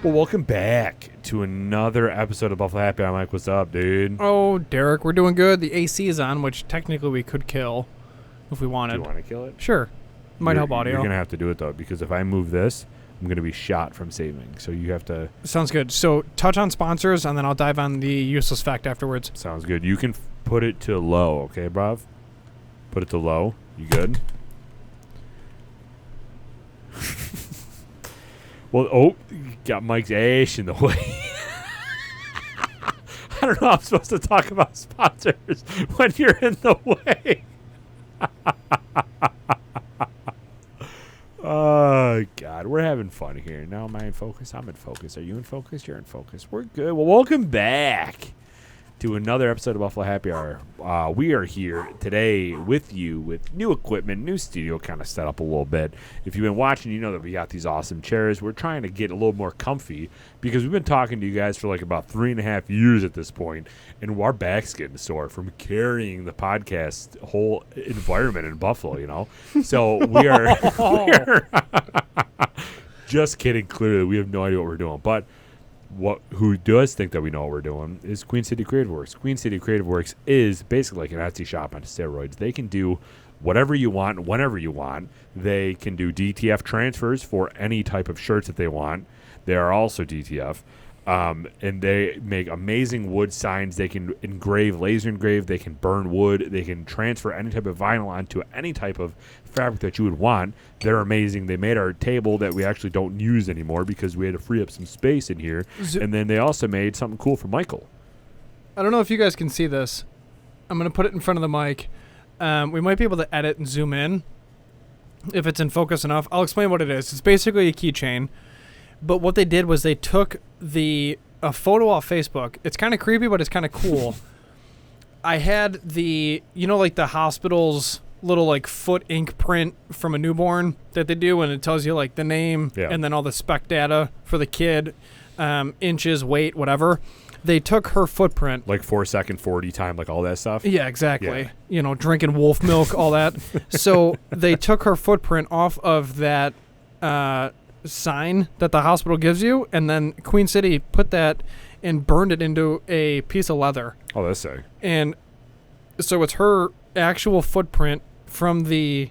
Well, welcome back to another episode of Buffalo Happy Hour. Mike, what's up, dude? Oh, Derek, we're doing good. The AC is on, which technically we could kill if we wanted. Do you want to kill it? Sure. Might help audio. You're going to have to do it, though, because if I move this, I'm going to be shot from saving. So you have to... Sounds good. So touch on sponsors, and then I'll dive on the useless fact afterwards. Sounds good. You can put it to low, okay, bruv? Put it to low. You good? Well, got Mike's ash in the way. I don't know how I'm supposed to talk about sponsors when you're in the way. Oh, God. We're having fun here. Now am I in focus? I'm in focus. Are you in focus? You're in focus. We're good. Well, welcome back to another episode of Buffalo Happy Hour. We are here today with you with new equipment, new studio kind of set up a little bit. If you've been watching, you know that we got these awesome chairs. We're trying to get a little more comfy because we've been talking to you guys for like about 3.5 years at this point, and our back's getting sore from carrying the podcast whole environment in Buffalo, you know? So we are just kidding, clearly. We have no idea what we're doing, but who does think that we know what we're doing is Queen City Creative Works. Queen City Creative Works is basically like an Etsy shop on steroids. They can do whatever you want, whenever you want. They can do DTF transfers for any type of shirts that they want. They are also DTF. And they make amazing wood signs. They can engrave, laser engrave. They can burn wood. They can transfer any type of vinyl onto any type of fabric that you would want. They're amazing. They made our table that we actually don't use anymore because we had to free up some space in here. And then they also made something cool for Michael. I don't know if you guys can see this. I'm going to put it in front of the mic. We might be able to edit and zoom in if it's in focus enough. I'll explain what it is. It's basically a keychain. But what they did was they took a photo off Facebook. It's kind of creepy, but it's kind of cool. I had like the hospital's little like foot ink print from a newborn that they do, and it tells you like the name and then all the spec data for the kid, inches, weight, whatever. They took her footprint. Like 4-second 40 time, like all that stuff? Yeah, exactly. Yeah. Drinking wolf milk, all that. So they took her footprint off of that sign that the hospital gives you, and then Queen City put that and burned it into a piece of leather. Oh, that's sick. And so it's her actual footprint from the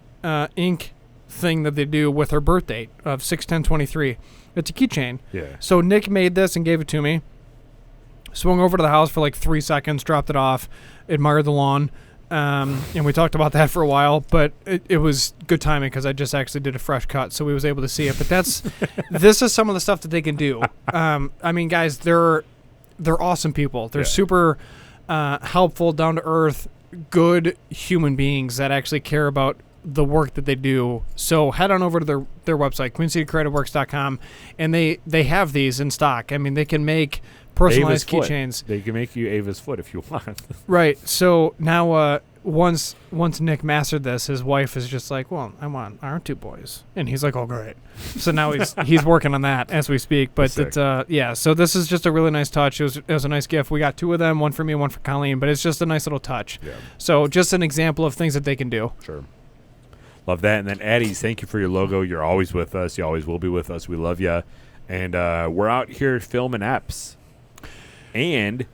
ink thing that they do with her birth date of 6/10/23. It's a keychain. Yeah. So Nick made this and gave it to me. Swung over to the house for like 3 seconds, dropped it off, admired the lawn. And we talked about that for a while, but it was good timing because I just actually did a fresh cut, so we was able to see it. But this is some of the stuff that they can do. I mean, guys, they're awesome people. They're super helpful, down to earth, good human beings that actually care about the work that they do. So head on over to their website, queencitycreativeworks.com, and they have these in stock. I mean, they can make personalized keychains. They can make you Ava's foot if you want. Right. So now, once Nick mastered this, his wife is just like, "Well, I want our 2 boys," and he's like, "Oh, great." So now he's working on that as we speak. But so this is just a really nice touch. It was a nice gift. We got 2 of them, one for me, one for Colleen. But it's just a nice little touch. Yeah. So just an example of things that they can do. Sure. Love that. And then Addie's, thank you for your logo. You're always with us. You always will be with us. We love you. And we're out here filming eps. And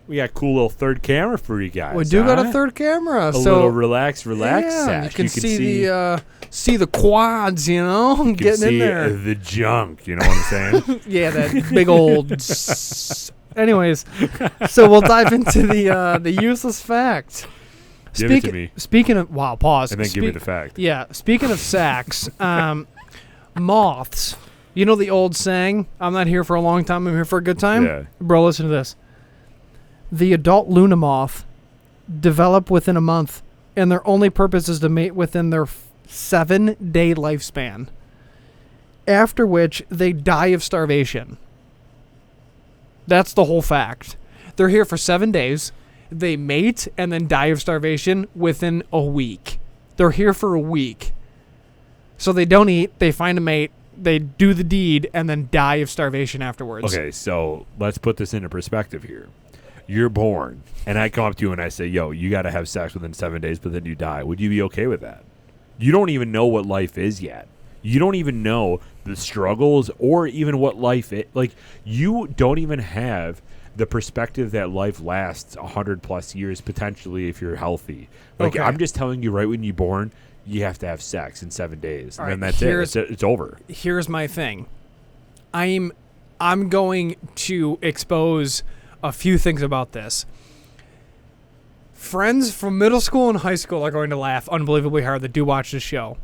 we got a cool little third camera for you guys. We do got a third camera. A little relax yeah, sack. You can see the quads, getting in there. The junk, you know what I'm saying? Yeah, that big old... Anyways, so we'll dive into the useless fact. Give it to me. Speaking of... Wow, pause. And then give me the fact. Yeah, speaking of sacks, moths... You know the old saying, I'm not here for a long time, I'm here for a good time? Yeah. Bro, listen to this. The adult Luna moth develop within a month, and their only purpose is to mate within their 7-day lifespan, after which they die of starvation. That's the whole fact. They're here for 7 days, they mate, and then die of starvation within a week. They're here for a week. So they don't eat, they find a mate, they do the deed, and then die of starvation afterwards. Okay, so let's put this into perspective here. You're born, and I come up to you and I say, yo, you got to have sex within 7 days, but then you die. Would you be okay with that? You don't even know what life is yet. You don't even know the struggles or even what life is. Like, you don't even have the perspective that life lasts 100+ years potentially if you're healthy. Like, Okay. I'm just telling you, right when you're born, you have to have sex in 7 days, All and then right, that's it. It's over. Here's my thing. I'm going to expose a few things about this. Friends from middle school and high school are going to laugh unbelievably hard that do watch this show.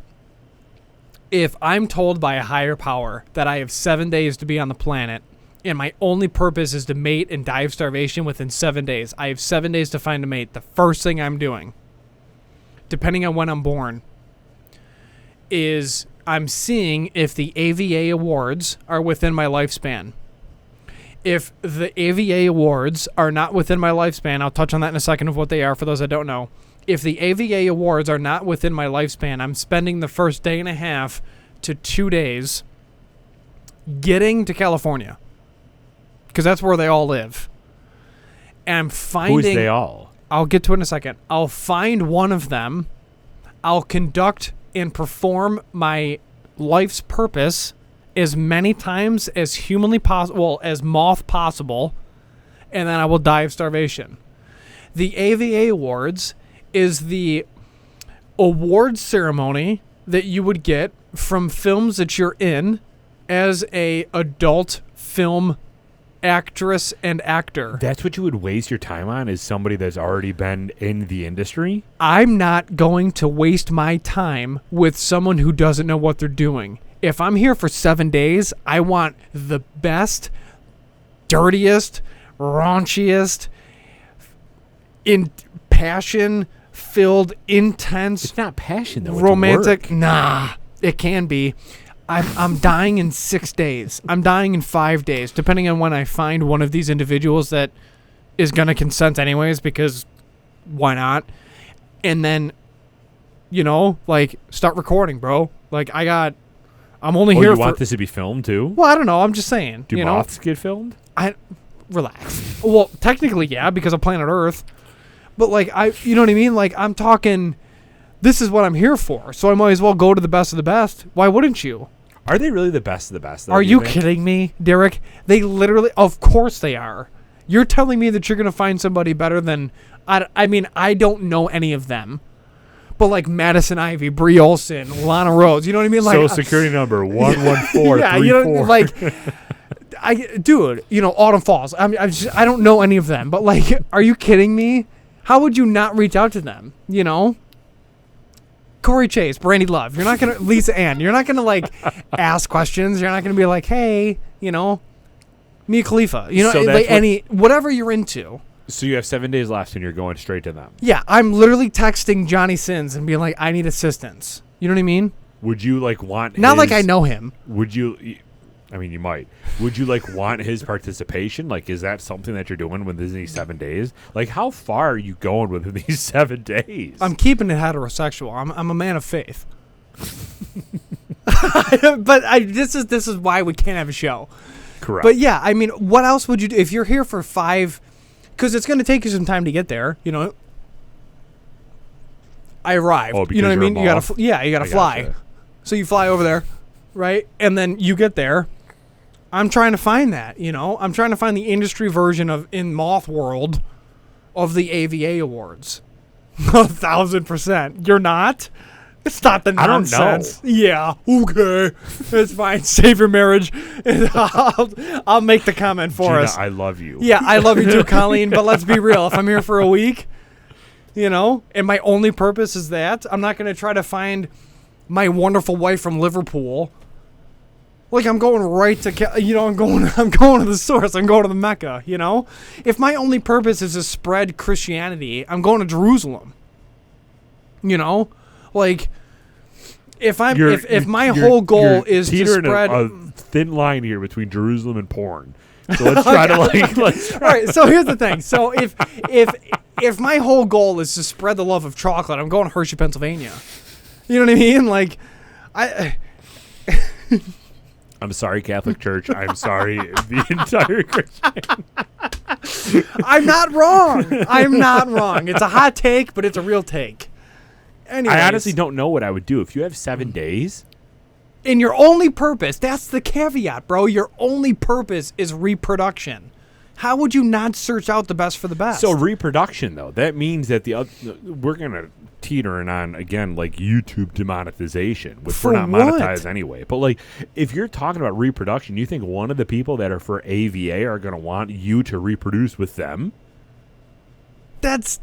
If I'm told by a higher power that I have 7 days to be on the planet and my only purpose is to mate and die of starvation within 7 days, I have 7 days to find a mate. The first thing I'm doing, depending on when I'm born, is I'm seeing if the AVA awards are within my lifespan. If the AVA awards are not within my lifespan, I'll touch on that in a second of what they are for those that don't know. If the AVA awards are not within my lifespan, I'm spending the first day and a half to 2 days getting to California, because that's where they all live. And I'm finding... Who is they all? I'll get to it in a second. I'll find one of them. I'll conduct and perform my life's purpose as many times as humanly possible, as moth possible, and then I will die of starvation. The AVA Awards is the award ceremony that you would get from films that you're in as a adult film actress and actor. That's what you would waste your time on, is somebody that's already been in the industry? I'm not going to waste my time with someone who doesn't know what they're doing. If I'm here for 7 days, I want the best, dirtiest, raunchiest, in passion-filled, intense, It's not passion, though. romantic. It's work. Nah, it can be. I'm dying in 6 days. I'm dying in 5 days, depending on when I find one of these individuals that is going to consent anyways, because why not? And then, like, start recording, bro. Like, I'm only here You for... want this to be filmed, too? Well, I don't know. I'm just saying. Do moths get filmed? Relax. Well, technically, yeah, because of planet Earth. But, like, you know what I mean? Like, I'm talking... This is what I'm here for, so I might as well go to the best of the best. Why wouldn't you? Are they really the best of the best? Though, Are do you think? kidding me, Derek? They literally... Of course they are. You're telling me that you're going to find somebody better than... I mean, I don't know any of them. But, like, Madison Ivy, Brie Olson, Lana Rhodes, you know what I mean? Like, Social Security number 11434. yeah, like, dude, Autumn Falls. I don't know any of them, but, like, are you kidding me? How would you not reach out to them? Corey Chase, Brandy Love. You're not gonna Lisa Ann. You're not gonna like ask questions. You're not gonna be like, hey, Mia Khalifa. So like whatever you're into. So you have 7 days left, and you're going straight to them. Yeah, I'm literally texting Johnny Sins and being like, I need assistance. You know what I mean? Would you like want? Not like I know him. Would you? I mean, you might. Would you like want his participation? Like, is that something that you're doing within these 7 days? Like, how far are you going within these 7 days? I'm keeping it heterosexual. I'm a man of faith. But this is why we can't have a show. Correct. But yeah, I mean, what else would you do if you're here for 5? Because it's going to take you some time to get there. I arrived. Oh, because you know what I you're a mean? You moth? gotta I fly. gotcha. So you fly over there, right? And then you get there. I'm trying to find that. I'm trying to find the industry version of in Moth World of the AVA Awards. 1,000%. You're not. It's not the nonsense. I don't know. Yeah. Okay. It's fine. Save your marriage. And I'll make the comment for Gina, us. I love you. Yeah, I love you too, Colleen. But let's be real. If I'm here for a week, and my only purpose is that, I'm not going to try to find my wonderful wife from Liverpool. Like, I'm going right to, I'm going to the source. I'm going to the Mecca. If my only purpose is to spread Christianity, I'm going to Jerusalem. Like, if my whole goal is to spread a thin line here between Jerusalem and porn. So let's try to All right, so here's the thing. So if my whole goal is to spread the love of chocolate, I'm going to Hershey, Pennsylvania. You know what I mean? Like, I'm sorry, Catholic Church. I'm sorry, the entire Christian. I'm not wrong. I'm not wrong. It's a hot take, but it's a real take. Anyways. I honestly don't know what I would do if you have 7 days. And your only purpose, that's the caveat, bro. Your only purpose is reproduction. How would you not search out the best for the best? So reproduction, though, that means that we're going to teetering on, again, like YouTube demonetization, which For we're not what? monetized anyway. But, like, if you're talking about reproduction, you think one of the people that are for AVA are going to want you to reproduce with them? That's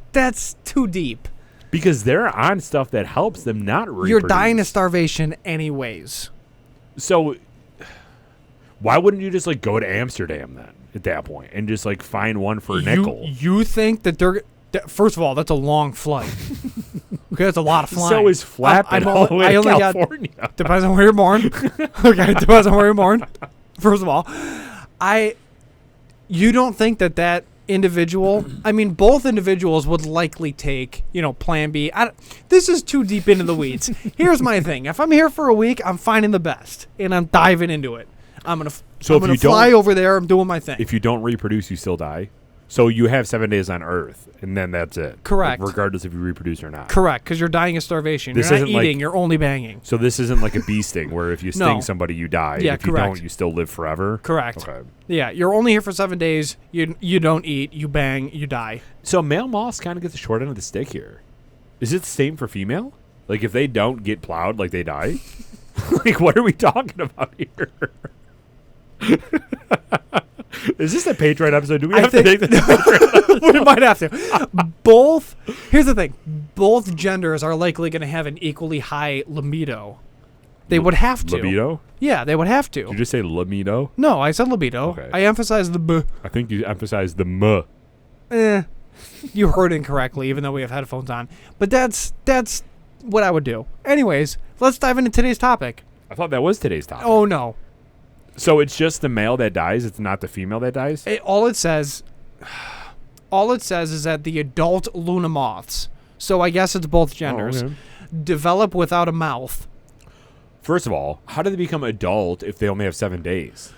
too deep. Because they're on stuff that helps them not reproduce. You're dying of starvation anyways. So why wouldn't you just, like, go to Amsterdam then at that point and just, like, find one for a nickel? You think that they're... First of all, that's a long flight. Okay, that's a lot of flying. So is flapping all the way to California. Depends on where you're born. Okay, depends on where you're born. First of all, you don't think that individual, I mean, both individuals would likely take, Plan B. This is too deep into the weeds. Here's my thing. If I'm here for a week, I'm finding the best, and I'm diving into it. I'm going to fly over there. I'm doing my thing. If you don't reproduce, you still die? So you have 7 days on Earth, and then that's it. Correct. Like, regardless if you reproduce or not. Correct, because you're dying of starvation. This You're not isn't eating, like- you're only banging. So this isn't like a bee sting where if you sting No. somebody, you die. Yeah, If you correct. don't, you still live forever? Correct. Okay. Yeah, you're only here for 7 days. You don't eat, you bang, you die. So male moths kind of get the short end of the stick here. Is it the same for female? Like, if they don't get plowed, like, they die? Like, what are we talking about here? Is this a Patreon episode? Do we have to make this? We might have to. Here's the thing. Both genders are likely going to have an equally high libido. They would have to. Libido? Yeah, they would have to. Did you just say libido? No, I said libido. Okay. I emphasized the b. I think you emphasized the m. You heard incorrectly, even though we have headphones on. But that's what I would do. Anyways, let's dive into today's topic. I thought that was today's topic. Oh, no. So it's just the male that dies? It's not the female that dies? All it says is that the adult Luna moths, so I guess it's both genders, okay. develop without a mouth. First of all, how do they become adult if they only have 7 days?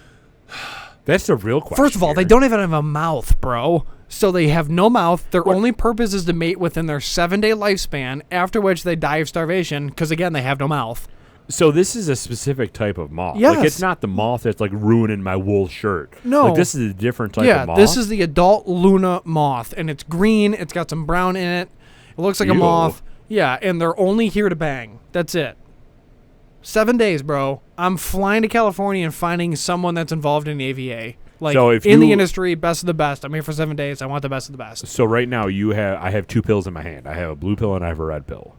That's the real question. First of all, they don't even have a mouth, bro. So they have no mouth. Their only purpose is to mate within their 7-day lifespan, after which they die of starvation because, again, they have no mouth. So this is a specific type of moth. Yes. Like, it's not the moth that's, like, ruining my wool shirt. No. Like, this is a different type of moth. Yeah, this is the adult Luna moth, and it's green. It's got some brown in it. It looks like a Ew. moth. Yeah, and they're only here to bang. That's it. 7 days, bro. I'm flying to California and finding someone that's involved in AVA. Like, So if in the you- industry, best of the best. I'm here for 7 days. I want the best of the best. So right now I have 2 pills in my hand. I have a blue pill and I have a red pill.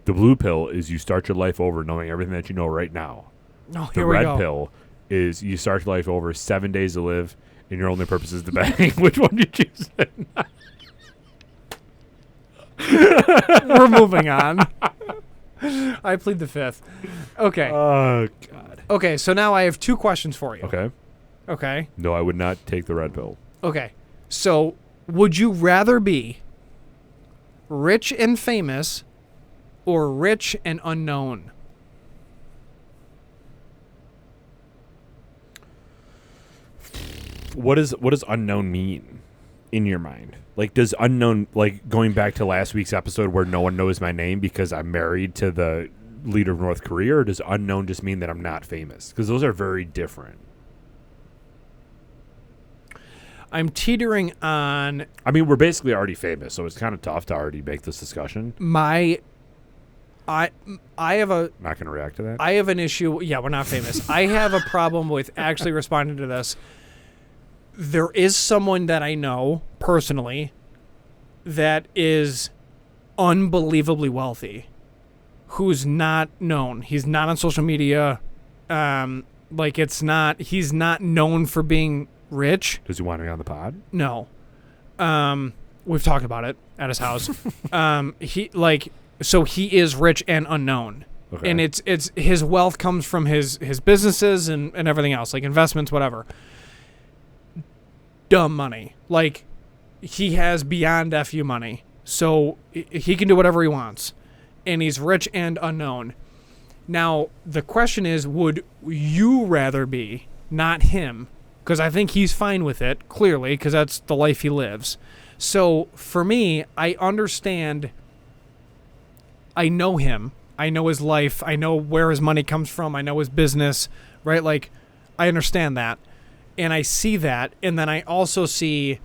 The blue pill is you start your life over knowing everything that you know right now. Oh, The here we red go. pill is you start your life over 7 days to live, and your only purpose is to bang. Which one do you choose? We're moving on. I plead the fifth. Okay. Oh, God. Okay, so now I have 2 questions for you. Okay. Okay. No, I would not take the red pill. Okay. So, would you rather be rich and famous or rich and unknown? What does unknown mean in your mind? Like, does unknown, like, going back to last week's episode where no one knows my name because I'm married to the leader of North Korea, or does unknown just mean that I'm not famous? Because those are very different. I'm teetering on I mean, we're basically already famous, so it's kind of tough to already make this discussion. I have a Not going to react to that. I have an issue. Yeah, we're not famous. I have a problem with actually responding to this. There is someone that I know personally that is unbelievably wealthy, who's not known. He's not on social media. He's not known for being rich. Does he want to be on the pod? No. We've talked about it at his house. So he is rich and unknown. Okay. And it's his wealth comes from his businesses and everything else, like investments, whatever. Dumb money. Like, he has beyond FU money. So he can do whatever he wants. And he's rich and unknown. Now, the question is, would you rather be, not him, because I think he's fine with it, clearly, because that's the life he lives. So, for me, I understand, I know him, I know his life. I know where his money comes from. I know his business, right? Like, I understand that. And I see that. And then I also see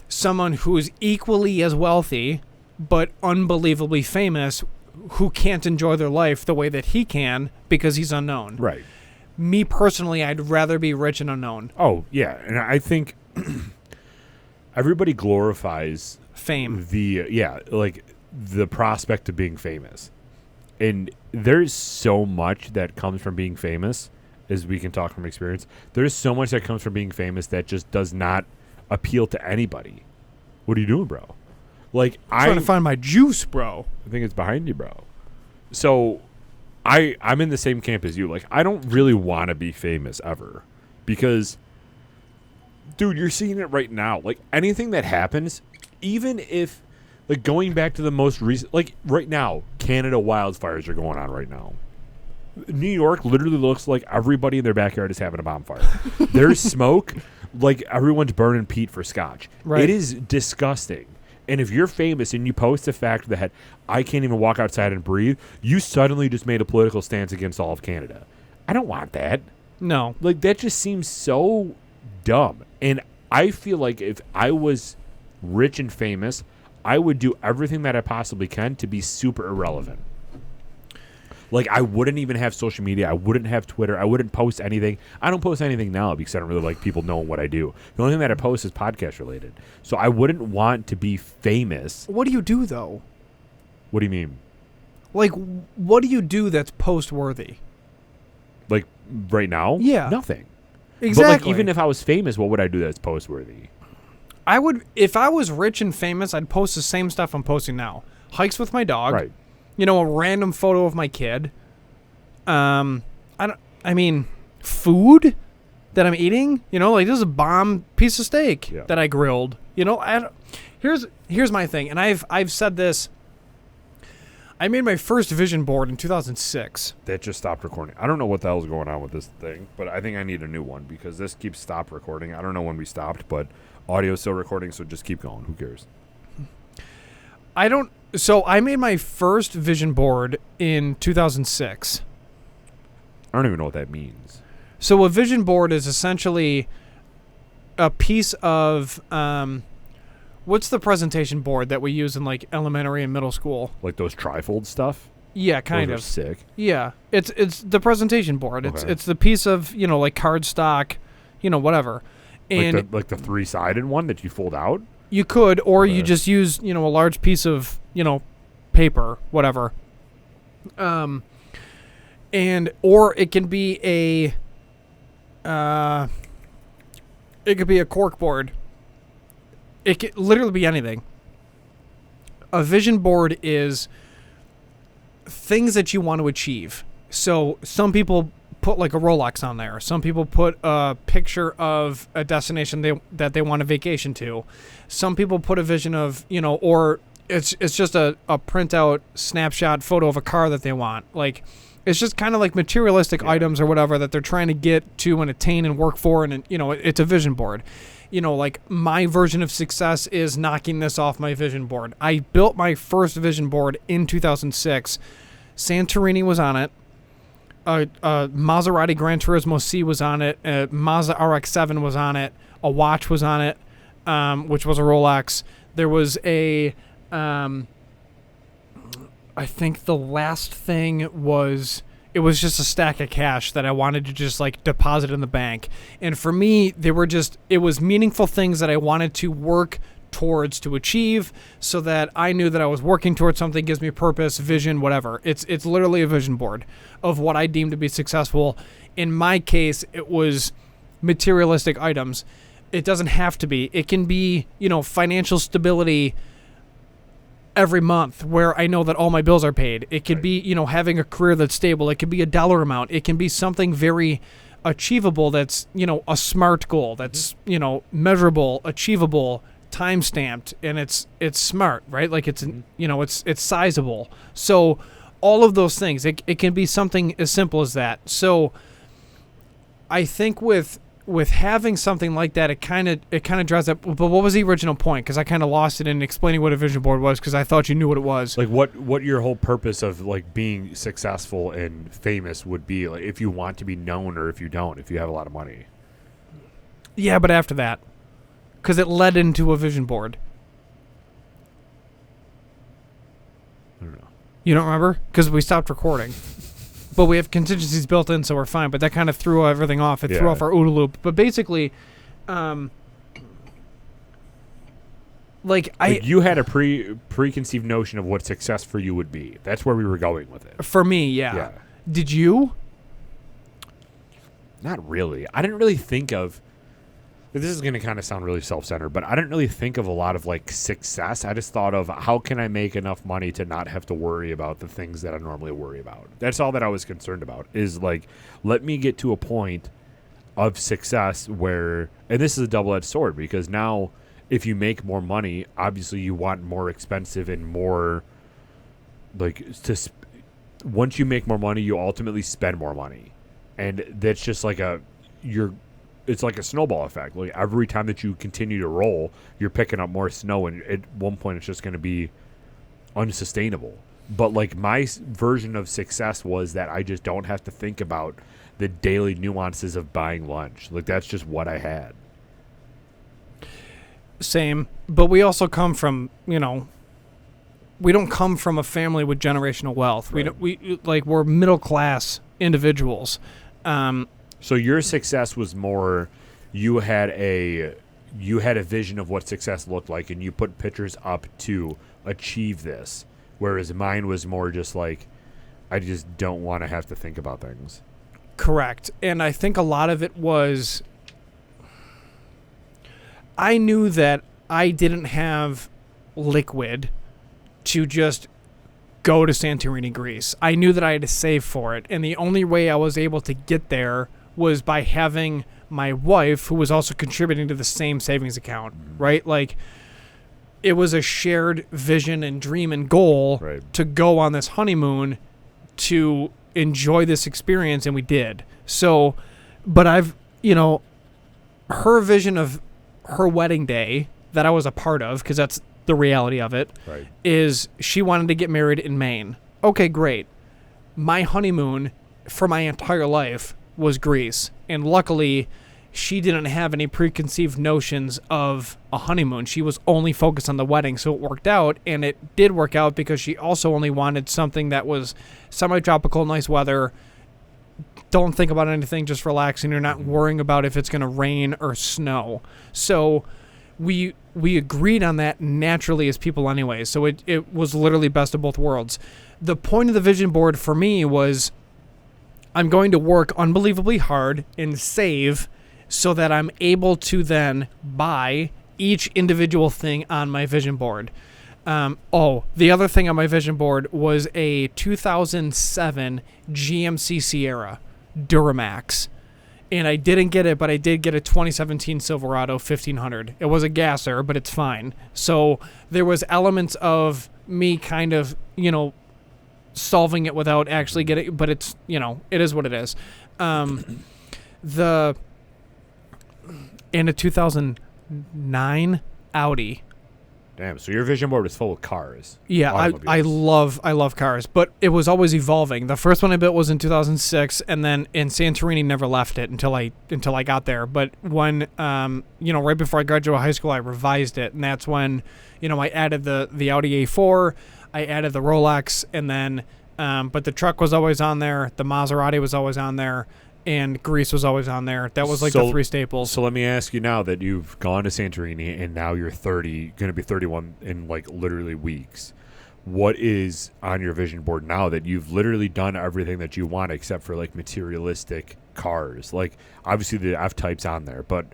someone who is equally as wealthy, but unbelievably famous, who can't enjoy their life the way that he can because he's unknown. Right. Me personally, I'd rather be rich and unknown. Oh, yeah. And I think everybody glorifies Fame. The prospect of being famous. And there's so much that comes from being famous, as we can talk from experience. There's so much that comes from being famous that just does not appeal to anybody. What are you doing, bro? Like, I'm trying to find my juice, bro. I think it's behind you, bro. So I'm in the same camp as you. Like, I don't really want to be famous ever because, dude, you're seeing it right now. Like, anything that happens, even if, like, going back to the most recent, like, right now, Canada wildfires are going on right now. New York literally looks like everybody in their backyard is having a bonfire. There's smoke, like everyone's burning peat for scotch. Right. It is disgusting. And if you're famous and you post the fact that I can't even walk outside and breathe, you suddenly just made a political stance against all of Canada. I don't want that. No. Like, that just seems so dumb. And I feel like if I was rich and famous, I would do everything that I possibly can to be super irrelevant. Like, I wouldn't even have social media. I wouldn't have Twitter. I wouldn't post anything. I don't post anything now because I don't really like people knowing what I do. The only thing that I post is podcast related. So I wouldn't want to be famous. What do you do, though? What do you mean? Like, what do you do that's post-worthy? Like, right now? Yeah. Nothing. Exactly. But, like, even if I was famous, what would I do that's post-worthy? I would, if I was rich and famous, I'd post the same stuff I'm posting now. Hikes with my dog. Right. You know, a random photo of my kid. I mean, food that I'm eating. You know, like, this is a bomb piece of steak that I grilled. You know, here's my thing, and I've said this. I made my first vision board in 2006. That just stopped recording. I don't know what the hell's going on with this thing, but I think I need a new one because this keeps stopped recording. I don't know when we stopped, but audio's still recording, so just keep going. Who cares? So I made my first vision board in 2006. I don't even know what that means. So a vision board is essentially a piece of what's the presentation board that we use in, like, elementary and middle school? Like those trifold stuff? Yeah, kind Those of. are sick. Yeah, it's the presentation board. Okay. It's the piece of, you know, like, cardstock, you know, whatever. And Like the three-sided one that you fold out? you could, or you Okay. just use, you know, a large piece of, you know, paper, whatever. Or it can be it could be a cork board. It could literally be anything. A vision board is things that you want to achieve. So some people put, like, a Rolex on there. Some people put a picture of a destination that they want to vacation to. Some people put a vision of, you know, or it's just a printout snapshot photo of a car that they want. Like, it's just kind of like materialistic items or whatever that they're trying to get to and attain and work for, and you know, it's a vision board. You know, like, my version of success is knocking this off my vision board. I built my first vision board in 2006. Santorini was on it. A Maserati Gran Turismo C was on it. A Mazda RX-7 was on it. A watch was on it, which was a Rolex. There was a, I think the last thing was, it was just a stack of cash that I wanted to just, like, deposit in the bank. And for me, it was meaningful things that I wanted to work towards to achieve, so that I knew that I was working towards something, gives me purpose, vision, whatever. It's literally a vision board of what I deem to be successful. In my case, it was materialistic items. It doesn't have to be. It can be, you know, financial stability every month where I know that all my bills are paid. It could be, you know, having a career that's stable. It could be a dollar amount. It can be something very achievable that's, you know, a SMART goal that's, you know, measurable, achievable, time stamped, and it's smart, right? Like, it's, you know, it's sizable. So all of those things, it can be something as simple as that. So I think with with having something like that, it kind of draws up. But what was the original point? Because I kind of lost it in explaining what a vision board was, because I thought you knew what it was. Like what your whole purpose of like being successful and famous would be, like if you want to be known or if you don't, if you have a lot of money. Yeah, but after that, because it led into a vision board. I don't know. You don't remember? Because we stopped recording. But we have contingencies built in, so we're fine. But that kind of threw everything off. It threw off our OODA loop. But basically, like you had a preconceived notion of what success for you would be. That's where we were going with it. For me, yeah. Did you? Not really. I didn't really think of. This is going to kind of sound really self-centered, but I didn't really think of a lot of like success. I just thought of how can I make enough money to not have to worry about the things that I normally worry about. That's all that I was concerned about, is like, let me get to a point of success where, and this is a double-edged sword, because now if you make more money, obviously you want more expensive and more like once you make more money, you ultimately spend more money. And that's just like it's like a snowball effect. Like every time that you continue to roll, you're picking up more snow, and at one point it's just going to be unsustainable. But like my version of success was that I just don't have to think about the daily nuances of buying lunch. Like that's just what I had. Same, but we also come from, we don't come from a family with generational wealth. Right. We're middle class individuals. So your success was more, you had a vision of what success looked like, and you put pictures up to achieve this, whereas mine was more just like, I just don't want to have to think about things. Correct. And I think a lot of it was, I knew that I didn't have liquid to just go to Santorini, Greece. I knew that I had to save for it, and the only way I was able to get there was by having my wife, who was also contributing to the same savings account, right? Like, it was a shared vision and dream and goal to go on this honeymoon to enjoy this experience, and we did. So, but I've, her vision of her wedding day that I was a part of, because that's the reality of it, is she wanted to get married in Maine. Okay, great. My honeymoon for my entire life was Greece, and luckily she didn't have any preconceived notions of a honeymoon. She was only focused on the wedding, so it worked out, and it did work out because she also only wanted something that was semi-tropical, nice weather. Don't think about anything, just relaxing. You're not worrying about if it's going to rain or snow. So we agreed on that naturally as people anyway, so it was literally best of both worlds. The point of the vision board for me was, I'm going to work unbelievably hard and save so that I'm able to then buy each individual thing on my vision board. The other thing on my vision board was a 2007 GMC Sierra Duramax. And I didn't get it, but I did get a 2017 Silverado 1500. It was a gasser, but it's fine. So there was elements of me kind of, solving it without actually getting, but it's, it is what it is. In a 2009 Audi. Damn, so your vision board was full of cars. Yeah, I love cars, but it was always evolving. The first one I built was in 2006, and then in Santorini never left it until I got there. But when right before I graduated high school, I revised it, and that's when I added the Audi A4, I added the Rolex, and then but the truck was always on there, the Maserati was always on there, and Greece was always on there. That was like the three staples. So let me ask you, now that you've gone to Santorini and now you're 30, going to be 31 in like literally weeks, what is on your vision board now that you've literally done everything that you want except for like materialistic cars? Like obviously the F-Type's on there, but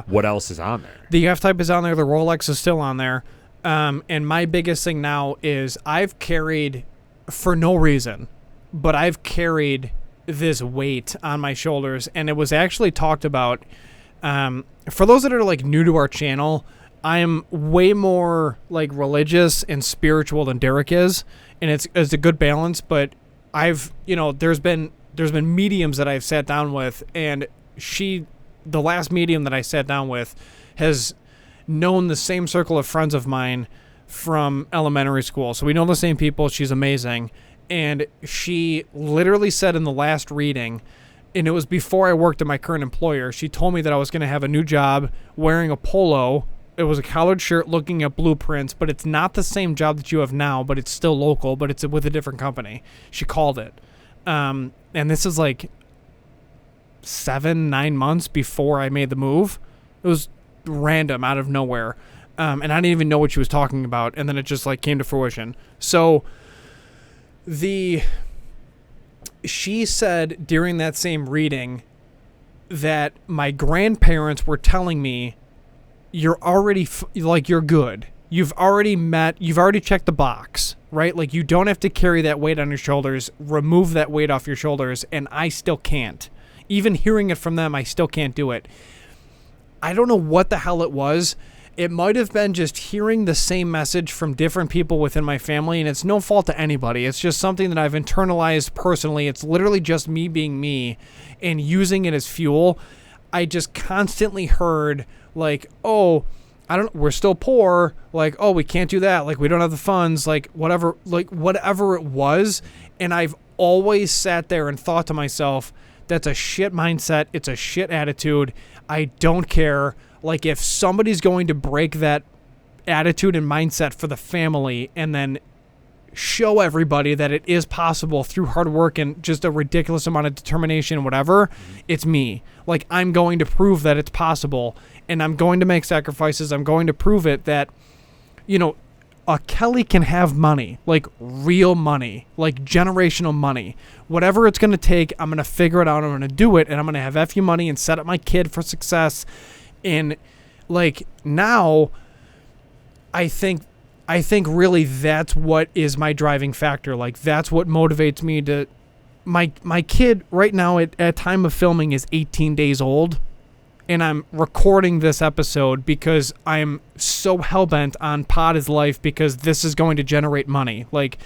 what else is on there? The F-Type is on there. The Rolex is still on there. And my biggest thing now is I've carried, for no reason, but I've carried this weight on my shoulders, and it was actually talked about. For those that are like new to our channel, I am way more like religious and spiritual than Derek is, and it's a good balance. But I've there's been mediums that I've sat down with, and she the last medium that I sat down with has known the same circle of friends of mine from elementary school. So we know the same people. She's amazing. And she literally said in the last reading, and it was before I worked at my current employer, she told me that I was going to have a new job wearing a polo. It was a collared shirt looking at blueprints, but it's not the same job that you have now, but it's still local, but it's with a different company. She called it. And this is like 7-9 months before I made the move. It was random out of nowhere. And I didn't even know what she was talking about. And then it just like came to fruition. So she said during that same reading that my grandparents were telling me, you're already you're good. You've already checked the box, right? Like, you don't have to carry that weight on your shoulders, remove that weight off your shoulders. And I still can't. Even hearing it from them, I still can't do it. I don't know what the hell it was. It might have been just hearing the same message from different people within my family, and it's no fault to anybody. It's just something that I've internalized personally. It's literally just me being me and using it as fuel. I just constantly heard, like, oh, we're still poor. Like, oh, we can't do that. Like, we don't have the funds. Like, whatever it was. And I've always sat there and thought to myself, that's a shit mindset. It's a shit attitude. I don't care. Like, if somebody's going to break that attitude and mindset for the family and then show everybody that it is possible through hard work and just a ridiculous amount of determination, whatever, it's me. Like, I'm going to prove that it's possible, and I'm going to make sacrifices. I'm going to prove it that, a Kelly can have money, like real money, like generational money. Whatever it's going to take, I'm going to figure it out. I'm going to do it, and I'm going to have FU money and set up my kid for success. And like, now I think really that's what is my driving factor. Like, that's what motivates me to my kid right now at time of filming is 18 days old, and I'm recording this episode because I'm so hellbent on Pod is Life, because this is going to generate money. Like,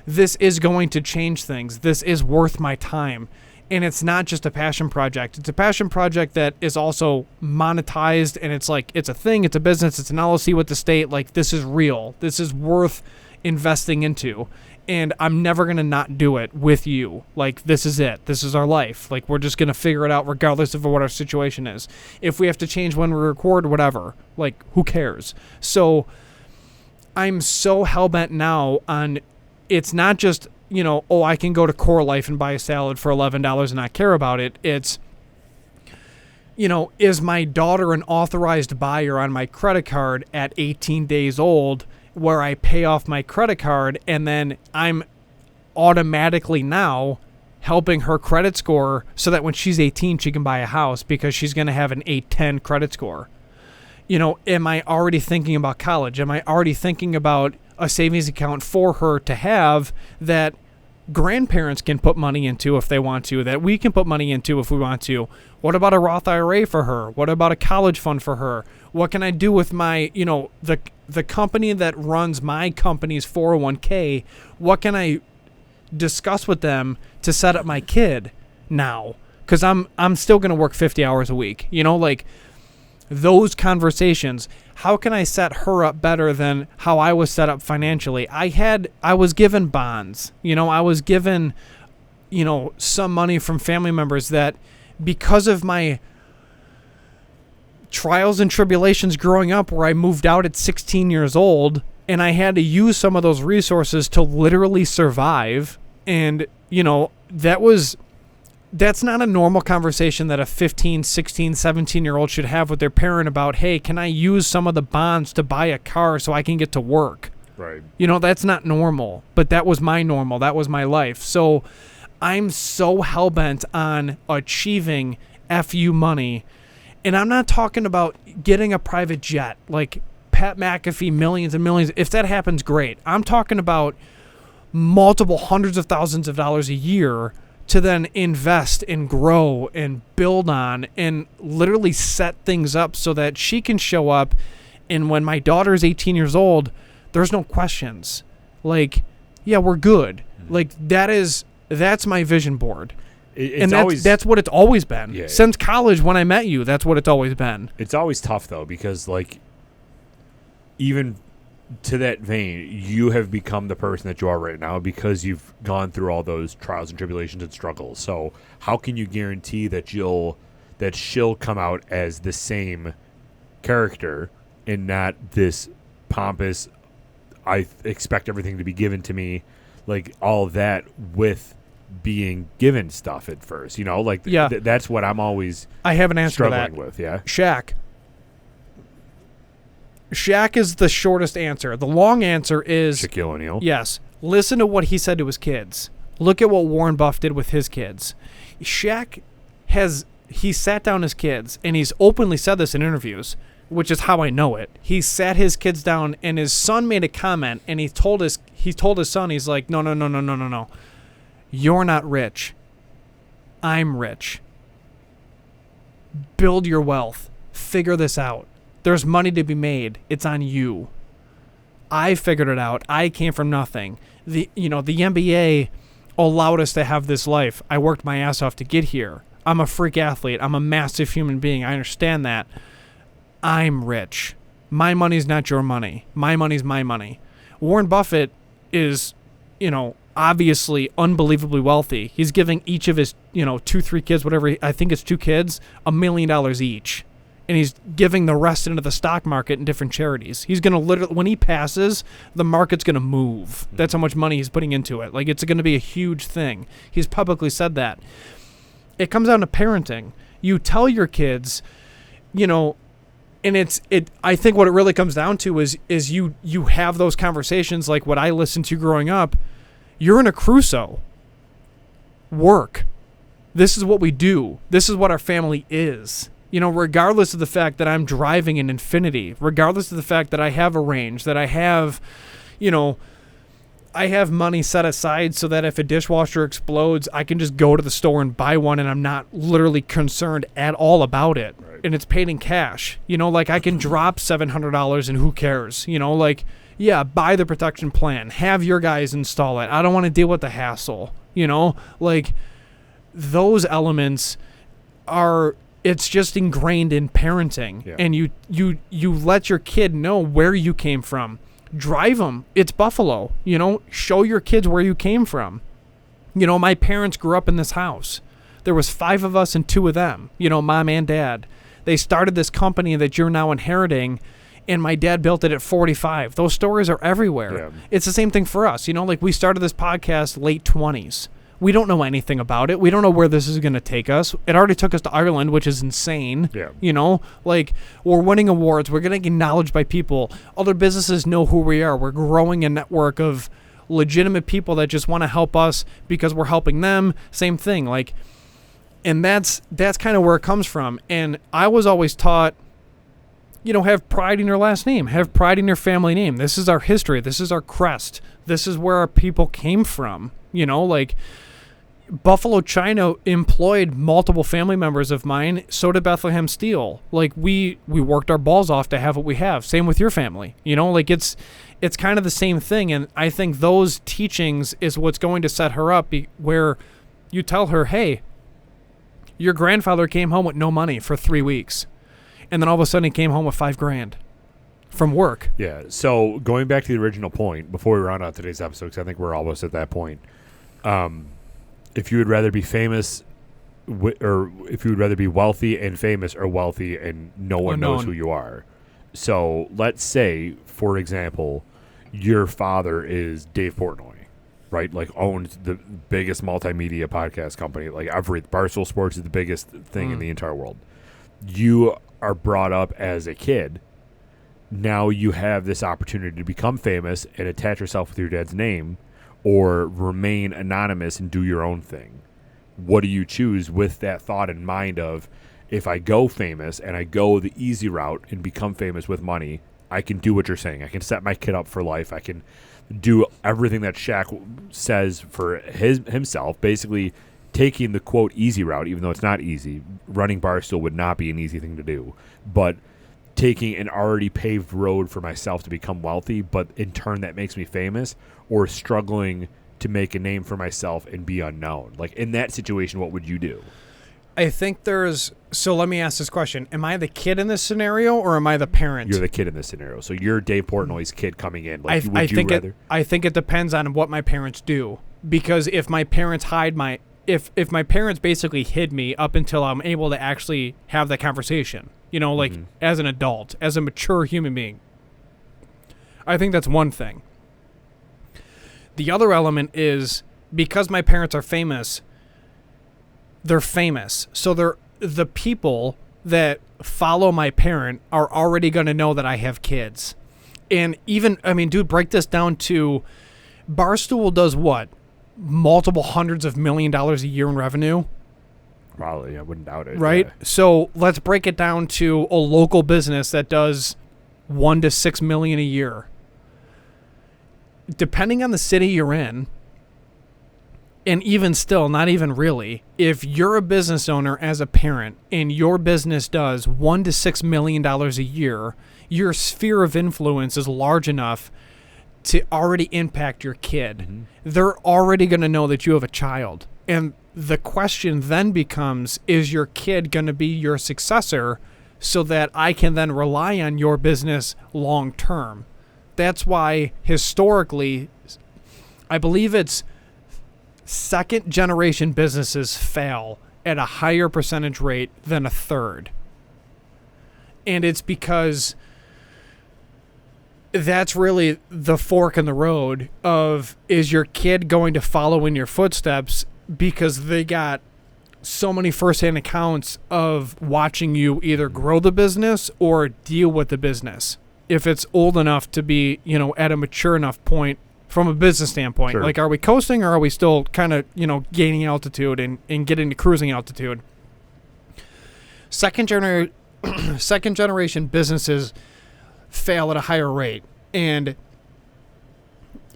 this is going to change things. This is worth my time. And it's not just a passion project. It's a passion project that is also monetized, and it's like, it's a thing, it's a business, it's an LLC with the state. Like, this is real. This is worth investing into. And I'm never going to not do it with you. Like, this is it. This is our life. Like, we're just going to figure it out regardless of what our situation is. If we have to change when we record, whatever, like, who cares? So I'm so hellbent now on, it's not just, I can go to Core Life and buy a salad for $11 and not care about it. It's, is my daughter an authorized buyer on my credit card at 18 days old, where I pay off my credit card, and then I'm automatically now helping her credit score so that when she's 18, she can buy a house because she's going to have an 810 credit score. Am I already thinking about college? Am I already thinking about a savings account for her to have that grandparents can put money into if they want to, that we can put money into if we want to? What about a Roth IRA for her? What about a college fund for her? What can I do with my, the company that runs my company's 401k? What can I discuss with them to set up my kid now? Because I'm still going to work 50 hours a week. Like, those conversations. How can I set her up better than how I was set up financially? I was given bonds. I was given, some money from family members that, because of my trials and tribulations growing up, where I moved out at 16 years old and I had to use some of those resources to literally survive. And, that's not a normal conversation that a 15, 16, 17-year-old should have with their parent about, hey, can I use some of the bonds to buy a car so I can get to work? Right. That's not normal, but that was my normal. That was my life. So I'm so hellbent on achieving FU money. And I'm not talking about getting a private jet like Pat McAfee, millions and millions. If that happens, great. I'm talking about multiple hundreds of thousands of dollars a year to then invest and grow and build on and literally set things up so that she can show up. And when my daughter is 18 years old, there's no questions. Like, yeah, we're good. Like, that's my vision board. It's and always that's what it's always been. Yeah. Since college when I met you, that's what it's always been. It's always tough though, because like even to that vein, you have become the person that you are right now because you've gone through all those trials and tribulations and struggles. So how can you guarantee that she'll come out as the same character and not this pompous, I expect everything to be given to me, like all of that with being given stuff at first, you know, like that's what I'm always I have an answer struggling to that. with. Yeah. Shaq is the shortest answer. The long answer is Shaquille O'Neal. yes. Listen to what he said to his kids. Look at what Warren Buff did with his kids. Shaq he sat down his kids, and he's openly said this in interviews, which is how I know it. He sat his kids down, and his son made a comment, and he told his son, he's like, no. You're not rich. I'm rich. Build your wealth. Figure this out. There's money to be made. It's on you. I figured it out. I came from nothing. The NBA allowed us to have this life. I worked my ass off to get here. I'm a freak athlete. I'm a massive human being. I understand that. I'm rich. My money's not your money. My money's my money. Warren Buffett is, obviously unbelievably wealthy. He's giving each of his, 2-3 kids, whatever, I think it's 2 kids, $1 million each. And he's giving the rest into the stock market in different charities. He's going to literally, when he passes, the market's going to move. That's how much money he's putting into it. Like, it's going to be a huge thing. He's publicly said that. It comes down to parenting. You tell your kids, and I think what it really comes down to is you have those conversations like what I listened to growing up. You're in a Crusoe. Work. This is what we do. This is what our family is. Regardless of the fact that I'm driving an Infiniti, regardless of the fact that I have a range, that I have, I have money set aside so that if a dishwasher explodes, I can just go to the store and buy one, and I'm not literally concerned at all about it. Right. And it's paid in cash. I can drop $700 and who cares? Buy the protection plan. Have your guys install it. I don't want to deal with the hassle. Those elements are... It's just ingrained in parenting, and you let your kid know where you came from. Drive them. It's Buffalo. Show your kids where you came from. My parents grew up in this house. There was 5 of us and 2 of them. Mom and dad. They started this company that you're now inheriting, and my dad built it at 45. Those stories are everywhere. Yeah. It's the same thing for us. We started this podcast late 20s. We don't know anything about it. We don't know where this is going to take us. It already took us to Ireland, which is insane. Yeah. We're winning awards. We're getting acknowledged by people. Other businesses know who we are. We're growing a network of legitimate people that just want to help us because we're helping them. Same thing. And that's kind of where it comes from. And I was always taught, have pride in your last name. Have pride in your family name. This is our history. This is our crest. This is where our people came from. Buffalo China employed multiple family members of mine. So did Bethlehem Steel. We worked our balls off to have what we have. Same with your family. It's kind of the same thing. And I think those teachings is what's going to set her up where you tell her, hey, your grandfather came home with no money for 3 weeks. And then all of a sudden he came home with $5,000 from work. Yeah. So going back to the original point before we round out today's episode, because I think we're almost at that point. If you would rather be famous, or if you would rather be wealthy and famous, or wealthy and no one knows who you are. So let's say, for example, your father is Dave Portnoy, right? Owns the biggest multimedia podcast company. Barstool Sports is the biggest thing in the entire world. You are brought up as a kid. Now you have this opportunity to become famous and attach yourself with your dad's name, or remain anonymous and do your own thing. What do you choose with that thought in mind of, if I go famous and I go the easy route and become famous with money, I can do what you're saying. I can set my kid up for life. I can do everything that Shaq says for himself, basically taking the, quote, easy route, even though it's not easy. Running Barstool would not be an easy thing to do. But taking an already paved road for myself to become wealthy, but in turn that makes me famous, or struggling to make a name for myself and be unknown. Like, in that situation, what would you do? I think so let me ask this question. Am I the kid in this scenario or am I the parent? You're the kid in this scenario. So you're Dave Portnoy's kid coming in. Like, would you rather? I think it depends on what my parents do. Because if my parents if my parents basically hid me up until I'm able to actually have that conversation, like as an adult, as a mature human being, I think that's one thing. The other element is because my parents are famous, they're famous. So the people that follow my parent are already going to know that I have kids. And even, dude, break this down to Barstool does what? Multiple hundreds of $1 million a year in revenue. Probably, I wouldn't doubt it. Right? Yeah. So let's break it down to a local business that does $1 to $6 million a year. Depending on the city you're in, and even still, not even really, if you're a business owner as a parent and your business does $1 to $6 million a year, your sphere of influence is large enough to already impact your kid. Mm-hmm. They're already going to know that you have a child. And the question then becomes, is your kid going to be your successor so that I can then rely on your business long term? That's why historically, I believe it's second generation businesses fail at a higher percentage rate than a third. And it's because that's really the fork in the road of, is your kid going to follow in your footsteps because they got so many firsthand accounts of watching you either grow the business or deal with the business. If it's old enough to be, at a mature enough point from a business standpoint. Sure. Like, are we coasting or are we still kind of, gaining altitude and getting to cruising altitude? Second generation businesses fail at a higher rate. And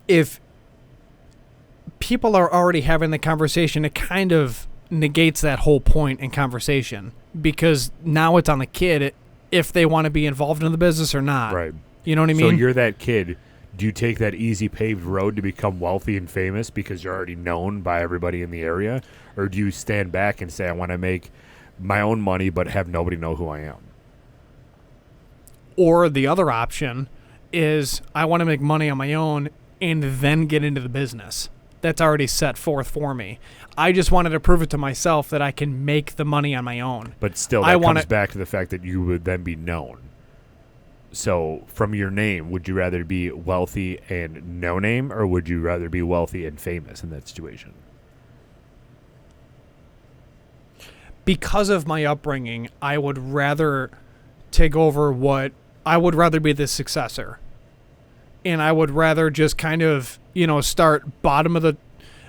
if people are already having the conversation, it kind of negates that whole point in conversation, because now it's on the kid if they want to be involved in the business or not. Right. You know what I mean? So you're that kid. Do you take that easy paved road to become wealthy and famous because you're already known by everybody in the area? Or do you stand back and say, I want to make my own money but have nobody know who I am? Or the other option is, I want to make money on my own and then get into the business. That's already set forth for me. I just wanted to prove it to myself that I can make the money on my own. But still, that comes back to the fact that you would then be known. So from your name, would you rather be wealthy and no name, or would you rather be wealthy and famous in that situation? Because of my upbringing, I would rather take over I would rather be the successor. And I would rather just kind of, start bottom of the,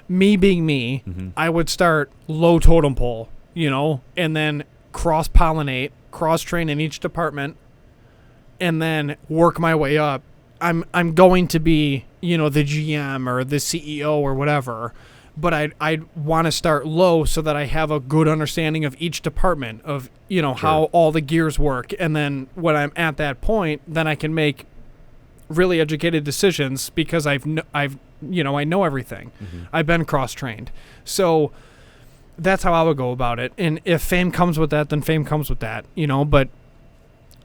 me being me, mm-hmm. I would start low totem pole, and then cross-pollinate, cross-train in each department, and then work my way up. I'm going to be, the GM or the CEO or whatever, but I'd want to start low so that I have a good understanding of each department of, sure. how all the gears work. And then when I'm at that point, then I can make really educated decisions because I know everything. Mm-hmm. I've been cross-trained. So that's how I would go about it. And if fame comes with that, then fame comes with that, but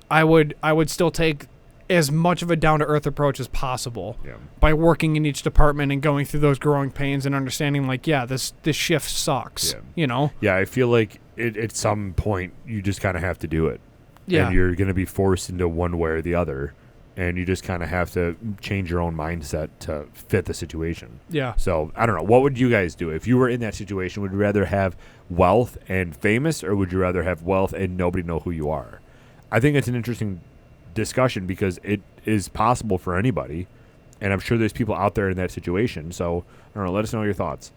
I would still take as much of a down-to-earth approach as possible by working in each department and going through those growing pains and understanding, like, this shift sucks, Yeah, I feel like at some point you just kind of have to do it. Yeah. And you're going to be forced into one way or the other, and you just kind of have to change your own mindset to fit the situation. Yeah. So, I don't know. What would you guys do? If you were in that situation, would you rather have wealth and famous, or would you rather have wealth and nobody know who you are? I think it's an interesting discussion because it is possible for anybody, and I'm sure there's people out there in that situation. So, I don't know. Let us know your thoughts.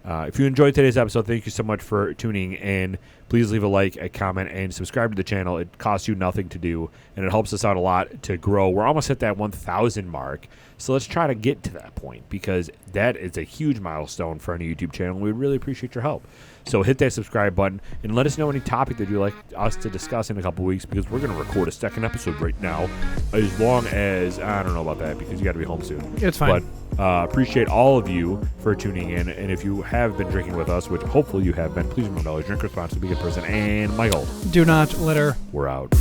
If you enjoyed today's episode, thank you so much for tuning in. Please leave a like, a comment, and subscribe to the channel. It costs you nothing to do, and it helps us out a lot to grow. We're almost at that 1,000 mark, so let's try to get to that point because that is a huge milestone for any YouTube channel. We really appreciate your help. So hit that subscribe button and let us know any topic that you'd like us to discuss in a couple weeks, because we're going to record a second episode right now, as long as, I don't know about that because you got to be home soon. It's fine. But Appreciate all of you for tuning in. And if you have been drinking with us, which hopefully you have been, please remember to always drink responsibly, be a good person. And Michael, Do not litter. we're out.